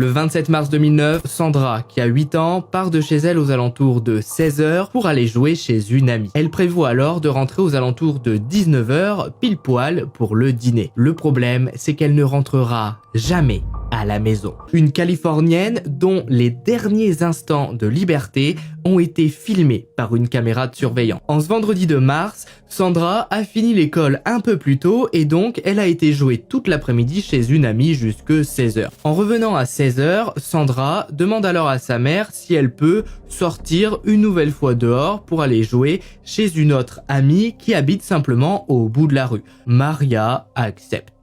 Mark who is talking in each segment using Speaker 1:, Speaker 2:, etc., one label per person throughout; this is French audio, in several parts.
Speaker 1: Le 27 mars 2009, Sandra, qui a 8 ans, part de chez elle aux alentours de 16h pour aller jouer chez une amie. Elle prévoit alors de rentrer aux alentours de 19h, pile poil, pour le dîner. Le problème, c'est qu'elle ne rentrera jamais à la maison. Une Californienne dont les derniers instants de liberté ont été filmés par une caméra de surveillance. En ce vendredi de mars, Sandra a fini l'école un peu plus tôt et donc elle a été jouer toute l'après-midi chez une amie jusque 16h. En revenant à 16h, Sandra demande alors à sa mère si elle peut sortir une nouvelle fois dehors pour aller jouer chez une autre amie qui habite simplement au bout de la rue. Maria accepte.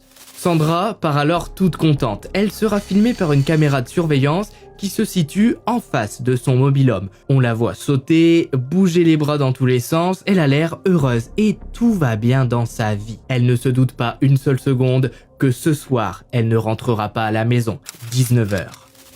Speaker 1: Sandra part alors toute contente. Elle sera filmée par une caméra de surveillance qui se situe en face de son mobil-home. On la voit sauter, bouger les bras dans tous les sens, elle a l'air heureuse et tout va bien dans sa vie. Elle ne se doute pas une seule seconde que ce soir, elle ne rentrera pas à la maison. 19h.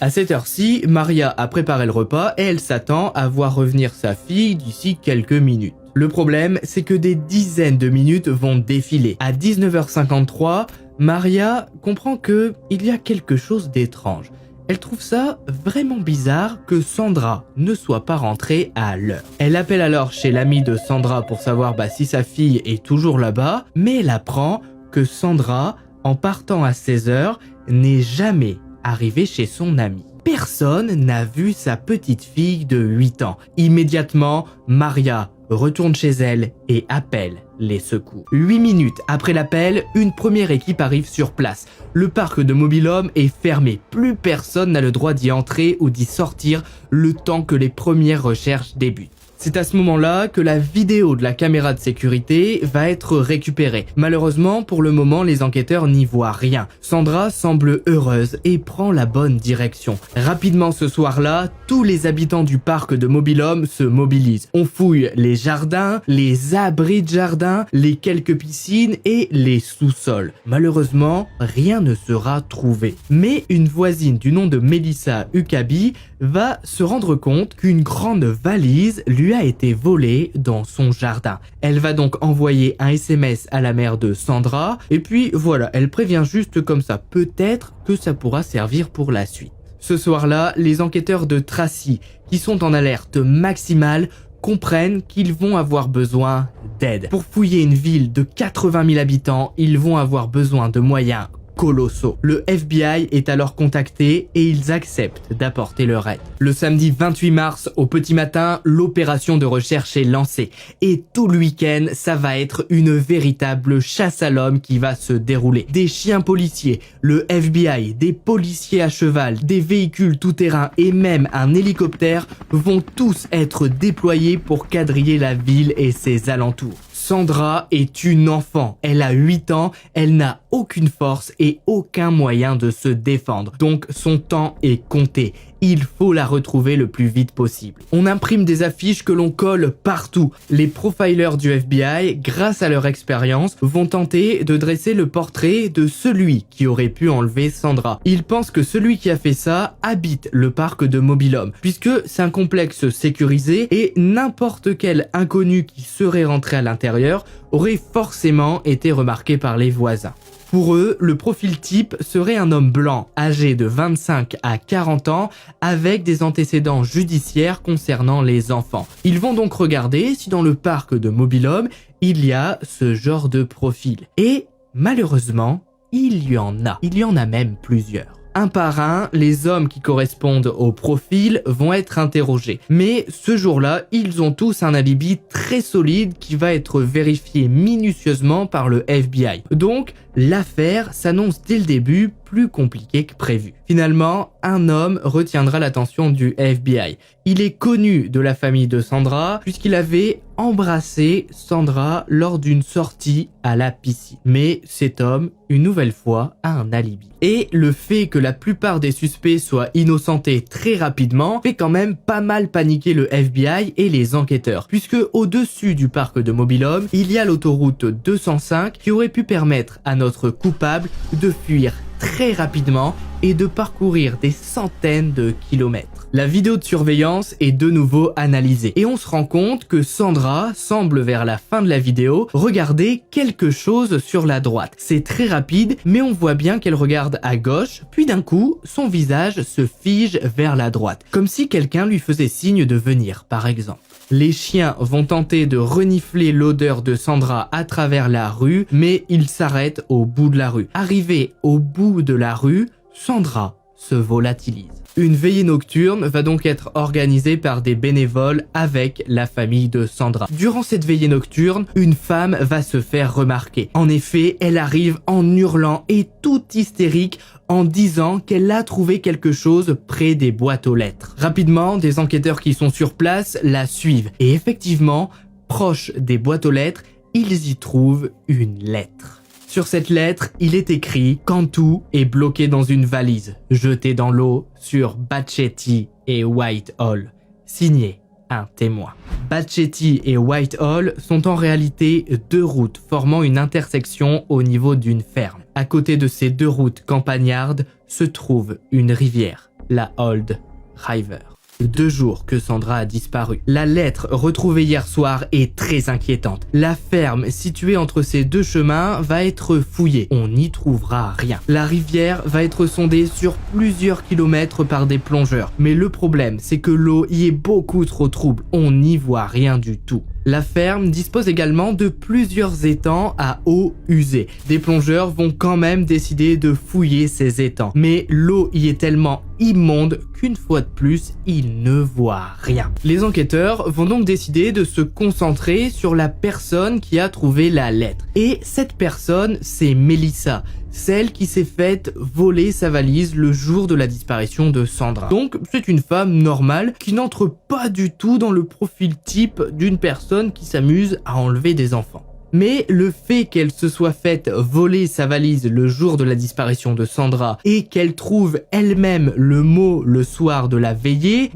Speaker 1: À cette heure-ci, Maria a préparé le repas et elle s'attend à voir revenir sa fille d'ici quelques minutes. Le problème, c'est que des dizaines de minutes vont défiler. À 19h53, Maria comprend que il y a quelque chose d'étrange. Elle trouve ça vraiment bizarre que Sandra ne soit pas rentrée à l'heure. Elle appelle alors chez l'amie de Sandra pour savoir si sa fille est toujours là-bas, mais elle apprend que Sandra, en partant à 16h, n'est jamais arrivée chez son amie. Personne n'a vu sa petite fille de 8 ans. Immédiatement, Maria retourne chez elle et appelle les secours. 8 minutes après l'appel, une première équipe arrive sur place. Le parc de mobil-home est fermé. Plus personne n'a le droit d'y entrer ou d'y sortir le temps que les premières recherches débutent. C'est à ce moment-là que la vidéo de la caméra de sécurité va être récupérée. Malheureusement, pour le moment, les enquêteurs n'y voient rien. Sandra semble heureuse et prend la bonne direction. Rapidement ce soir-là, tous les habitants du parc de mobil-home se mobilisent. On fouille les jardins, les abris de jardin, les quelques piscines et les sous-sols. Malheureusement, rien ne sera trouvé. Mais une voisine du nom de Melissa Huckaby va se rendre compte qu'une grande valise lui a été volée dans son jardin. Elle va donc envoyer un SMS à la mère de Sandra et puis voilà, elle prévient juste comme ça, peut-être que ça pourra servir pour la suite. Ce soir-là, les enquêteurs de Tracy, qui sont en alerte maximale, comprennent qu'ils vont avoir besoin d'aide. Pour fouiller une ville de 80 000 habitants, ils vont avoir besoin de moyens colossaux. Le FBI est alors contacté et ils acceptent d'apporter leur aide. Le samedi 28 mars, au petit matin, l'opération de recherche est lancée. Et tout le week-end, ça va être une véritable chasse à l'homme qui va se dérouler. Des chiens policiers, le FBI, des policiers à cheval, des véhicules tout-terrain et même un hélicoptère vont tous être déployés pour quadriller la ville et ses alentours. Sandra est une enfant, elle a 8 ans, elle n'a aucune force et aucun moyen de se défendre. Donc son temps est compté. Il faut la retrouver le plus vite possible. On imprime des affiches que l'on colle partout. Les profilers du FBI, grâce à leur expérience, vont tenter de dresser le portrait de celui qui aurait pu enlever Sandra. Ils pensent que celui qui a fait ça habite le parc de mobil-home, puisque c'est un complexe sécurisé et n'importe quel inconnu qui serait rentré à l'intérieur aurait forcément été remarqué par les voisins. Pour eux, le profil type serait un homme blanc, âgé de 25 à 40 ans, avec des antécédents judiciaires concernant les enfants. Ils vont donc regarder si dans le parc de mobil-home, il y a ce genre de profil. Et malheureusement, il y en a. Il y en a même plusieurs. Un par un, les hommes qui correspondent au profil vont être interrogés. Mais ce jour-là, ils ont tous un alibi très solide qui va être vérifié minutieusement par le FBI. Donc, l'affaire s'annonce dès le début plus compliquée que prévu. Finalement, un homme retiendra l'attention du FBI. Il est connu de la famille de Sandra puisqu'il avait embrassé Sandra lors d'une sortie à la piscine. Mais cet homme, une nouvelle fois, a un alibi. Et le fait que la plupart des suspects soient innocentés très rapidement fait quand même pas mal paniquer le FBI et les enquêteurs. Puisque au-dessus du parc de mobil-home, il y a l'autoroute 205 qui aurait pu permettre à notre coupable de fuir très rapidement et de parcourir des centaines de kilomètres. La vidéo de surveillance est de nouveau analysée et on se rend compte que Sandra semble vers la fin de la vidéo regarder quelque chose sur la droite. C'est très rapide, mais on voit bien qu'elle regarde à gauche, puis d'un coup, son visage se fige vers la droite, comme si quelqu'un lui faisait signe de venir, par exemple. Les chiens vont tenter de renifler l'odeur de Sandra à travers la rue, mais ils s'arrêtent au bout de la rue. Arrivée au bout de la rue, Sandra se volatilise. Une veillée nocturne va donc être organisée par des bénévoles avec la famille de Sandra. Durant cette veillée nocturne, une femme va se faire remarquer. En effet, elle arrive en hurlant et toute hystérique en disant qu'elle a trouvé quelque chose près des boîtes aux lettres. Rapidement, des enquêteurs qui sont sur place la suivent. Et effectivement, proche des boîtes aux lettres, ils y trouvent une lettre. Sur cette lettre, il est écrit « Cantu est bloqué dans une valise, jetée dans l'eau sur Batchetti et Whitehall ». Signé un témoin. Batchetti et Whitehall sont en réalité deux routes formant une intersection au niveau d'une ferme. À côté de ces deux routes campagnardes se trouve une rivière, la Old River. 2 jours que Sandra a disparu. La lettre retrouvée hier soir est très inquiétante. La ferme située entre ces deux chemins va être fouillée. On n'y trouvera rien. La rivière va être sondée sur plusieurs kilomètres par des plongeurs. Mais le problème, c'est que l'eau y est beaucoup trop trouble. On n'y voit rien du tout. La ferme dispose également de plusieurs étangs à eau usée. Des plongeurs vont quand même décider de fouiller ces étangs. Mais l'eau y est tellement immonde qu'une fois de plus, ils ne voient rien. Les enquêteurs vont donc décider de se concentrer sur la personne qui a trouvé la lettre. Et cette personne, c'est Melissa, celle qui s'est faite voler sa valise le jour de la disparition de Sandra. Donc c'est une femme normale qui n'entre pas du tout dans le profil type d'une personne qui s'amuse à enlever des enfants. Mais le fait qu'elle se soit faite voler sa valise le jour de la disparition de Sandra et qu'elle trouve elle-même le mot le soir de la veillée,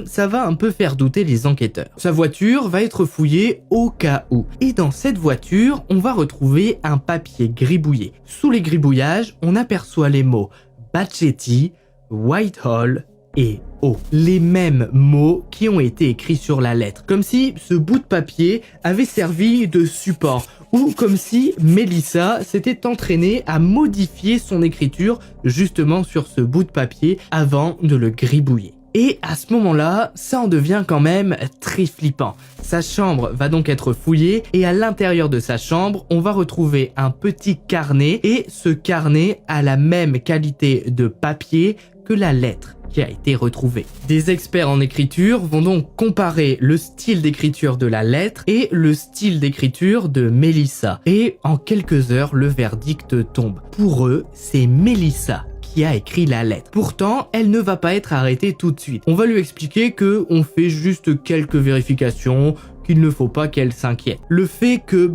Speaker 1: ça va un peu faire douter les enquêteurs. Sa voiture va être fouillée au cas où. Et dans cette voiture, on va retrouver un papier gribouillé. Sous les gribouillages, on aperçoit les mots Batchetti, Whitehall et O. Les mêmes mots qui ont été écrits sur la lettre. Comme si ce bout de papier avait servi de support. Ou comme si Melissa s'était entraînée à modifier son écriture justement sur ce bout de papier avant de le gribouiller. Et à ce moment-là, ça en devient quand même très flippant. Sa chambre va donc être fouillée et à l'intérieur de sa chambre, on va retrouver un petit carnet et ce carnet a la même qualité de papier que la lettre qui a été retrouvée. Des experts en écriture vont donc comparer le style d'écriture de la lettre et le style d'écriture de Melissa. Et en quelques heures, le verdict tombe. Pour eux, c'est Melissa qui a écrit la lettre. Pourtant, elle ne va pas être arrêtée tout de suite. On va lui expliquer que on fait juste quelques vérifications, qu'il ne faut pas qu'elle s'inquiète. Le fait que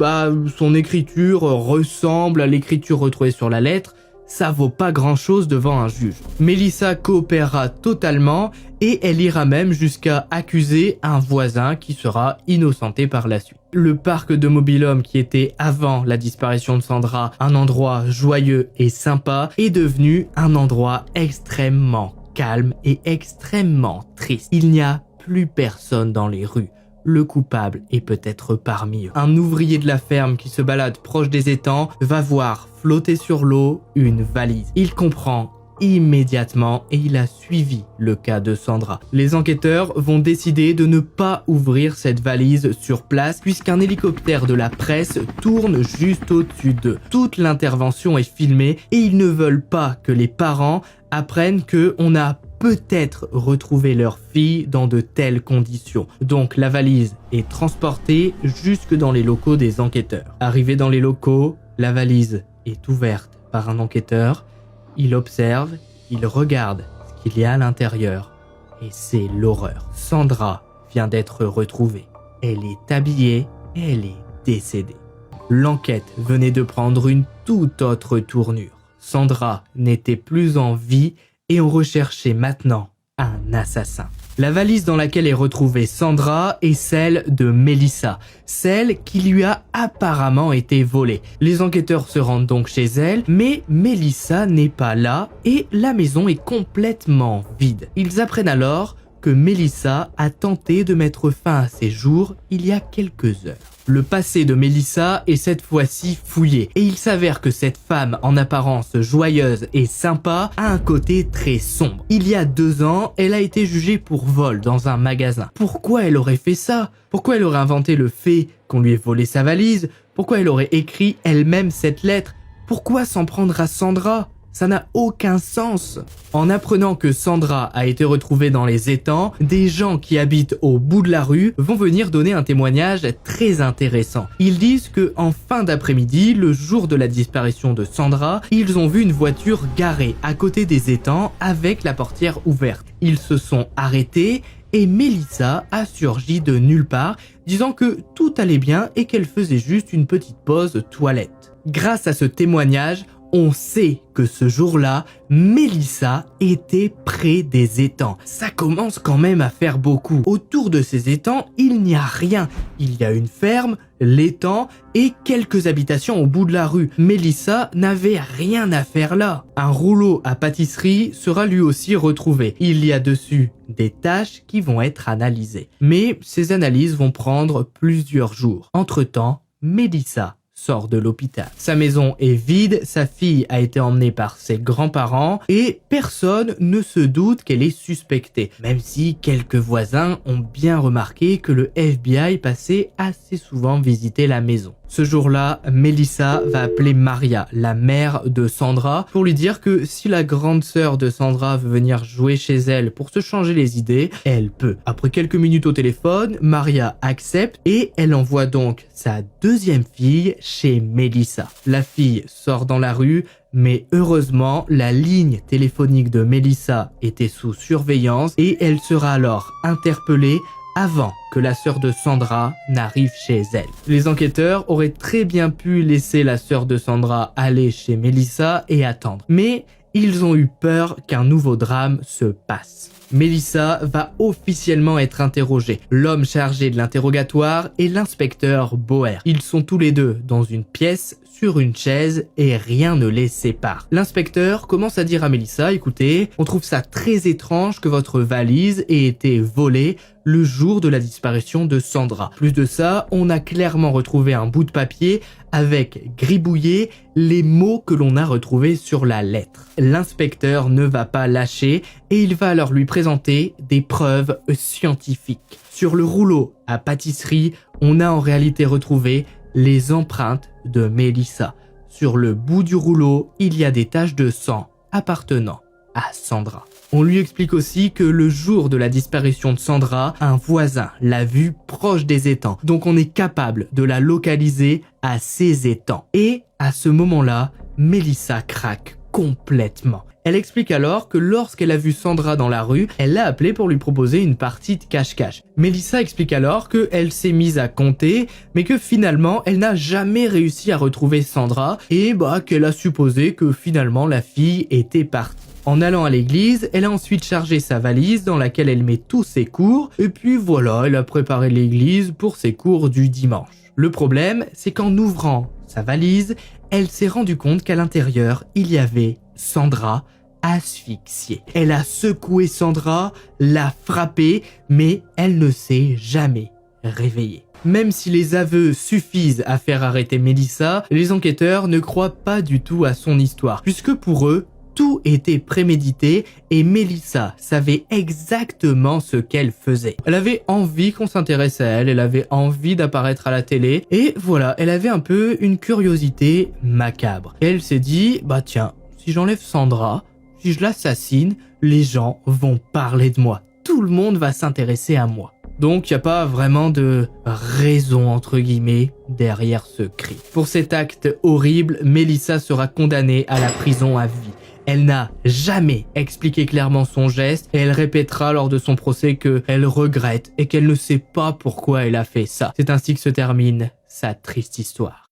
Speaker 1: son écriture ressemble à l'écriture retrouvée sur la lettre, ça vaut pas grand chose devant un juge. Melissa coopérera totalement et elle ira même jusqu'à accuser un voisin qui sera innocenté par la suite. Le parc de mobil-home qui était avant la disparition de Sandra un endroit joyeux et sympa est devenu un endroit extrêmement calme et extrêmement triste. Il n'y a plus personne dans les rues. Le coupable est peut-être parmi eux. Un ouvrier de la ferme qui se balade proche des étangs va voir flotter sur l'eau une valise. Il comprend immédiatement et il a suivi le cas de Sandra. Les enquêteurs vont décider de ne pas ouvrir cette valise sur place puisqu'un hélicoptère de la presse tourne juste au-dessus d'eux. Toute l'intervention est filmée et ils ne veulent pas que les parents apprennent qu'on a peut-être retrouvé leur fille dans de telles conditions. Donc la valise est transportée jusque dans les locaux des enquêteurs. Arrivé dans les locaux, la valise est ouverte par un enquêteur. Il observe, il regarde ce qu'il y a à l'intérieur et c'est l'horreur. Sandra vient d'être retrouvée. Elle est habillée et elle est décédée. L'enquête venait de prendre une toute autre tournure. Sandra n'était plus en vie et on recherchait maintenant un assassin. La valise dans laquelle est retrouvée Sandra est celle de Melissa, celle qui lui a apparemment été volée. Les enquêteurs se rendent donc chez elle, mais Melissa n'est pas là et la maison est complètement vide. Ils apprennent alors que Melissa a tenté de mettre fin à ses jours il y a quelques heures. Le passé de Melissa est cette fois-ci fouillé et il s'avère que cette femme en apparence joyeuse et sympa a un côté très sombre. Il y a 2 ans, elle a été jugée pour vol dans un magasin. Pourquoi elle aurait fait ça? Pourquoi elle aurait inventé le fait qu'on lui ait volé sa valise? Pourquoi elle aurait écrit elle-même cette lettre? Pourquoi s'en prendre à Sandra? Ça n'a aucun sens. En apprenant que Sandra a été retrouvée dans les étangs, des gens qui habitent au bout de la rue vont venir donner un témoignage très intéressant. Ils disent que en fin d'après-midi, le jour de la disparition de Sandra, ils ont vu une voiture garée à côté des étangs avec la portière ouverte. Ils se sont arrêtés et Melissa a surgi de nulle part, disant que tout allait bien et qu'elle faisait juste une petite pause toilette. Grâce à ce témoignage, on sait que ce jour-là, Melissa était près des étangs. Ça commence quand même à faire beaucoup. Autour de ces étangs, il n'y a rien. Il y a une ferme, l'étang et quelques habitations au bout de la rue. Melissa n'avait rien à faire là. Un rouleau à pâtisserie sera lui aussi retrouvé. Il y a dessus des taches qui vont être analysées. Mais ces analyses vont prendre plusieurs jours. Entre-temps, Melissa sort de l'hôpital. Sa maison est vide, sa fille a été emmenée par ses grands-parents et personne ne se doute qu'elle est suspectée, même si quelques voisins ont bien remarqué que le FBI passait assez souvent visiter la maison. Ce jour-là, Melissa va appeler Maria, la mère de Sandra, pour lui dire que si la grande sœur de Sandra veut venir jouer chez elle pour se changer les idées, elle peut. Après quelques minutes au téléphone, Maria accepte et elle envoie donc sa 2e fille chez Melissa. La fille sort dans la rue, mais heureusement, la ligne téléphonique de Melissa était sous surveillance et elle sera alors interpellée avant que la sœur de Sandra n'arrive chez elle. Les enquêteurs auraient très bien pu laisser la sœur de Sandra aller chez Melissa et attendre. Mais ils ont eu peur qu'un nouveau drame se passe. Melissa va officiellement être interrogée. L'homme chargé de l'interrogatoire est l'inspecteur Boer. Ils sont tous les deux dans une pièce, sur une chaise, et rien ne les sépare. L'inspecteur commence à dire à Melissa, écoutez, on trouve ça très étrange que votre valise ait été volée le jour de la disparition de Sandra. Plus de ça, on a clairement retrouvé un bout de papier avec gribouillé les mots que l'on a retrouvés sur la lettre. L'inspecteur ne va pas lâcher et il va alors lui présenter des preuves scientifiques. Sur le rouleau à pâtisserie, on a en réalité retrouvé les empreintes de Melissa. Sur le bout du rouleau, il y a des taches de sang appartenant à Sandra. On lui explique aussi que le jour de la disparition de Sandra, un voisin l'a vue proche des étangs. Donc on est capable de la localiser à ces étangs. Et à ce moment-là, Melissa craque complètement. Elle explique alors que lorsqu'elle a vu Sandra dans la rue, elle l'a appelée pour lui proposer une partie de cache-cache. Melissa explique alors qu'elle s'est mise à compter, mais que finalement, elle n'a jamais réussi à retrouver Sandra et qu'elle a supposé que finalement la fille était partie. En allant à l'église, elle a ensuite chargé sa valise dans laquelle elle met tous ses cours et puis voilà, elle a préparé l'église pour ses cours du dimanche. Le problème, c'est qu'en ouvrant sa valise, elle s'est rendue compte qu'à l'intérieur, il y avait Sandra asphyxiée. Elle a secoué Sandra, l'a frappée, mais elle ne s'est jamais réveillée. Même si les aveux suffisent à faire arrêter Melissa, les enquêteurs ne croient pas du tout à son histoire, puisque pour eux, tout était prémédité et Melissa savait exactement ce qu'elle faisait. Elle avait envie qu'on s'intéresse à elle, elle avait envie d'apparaître à la télé et voilà, elle avait un peu une curiosité macabre. Et elle s'est dit, tiens, si j'enlève Sandra, si je l'assassine, les gens vont parler de moi. Tout le monde va s'intéresser à moi. Donc, il n'y a pas vraiment de raison, entre guillemets, derrière ce cri. Pour cet acte horrible, Melissa sera condamnée à la prison à vie. Elle n'a jamais expliqué clairement son geste et elle répétera lors de son procès qu'elle regrette et qu'elle ne sait pas pourquoi elle a fait ça. C'est ainsi que se termine sa triste histoire.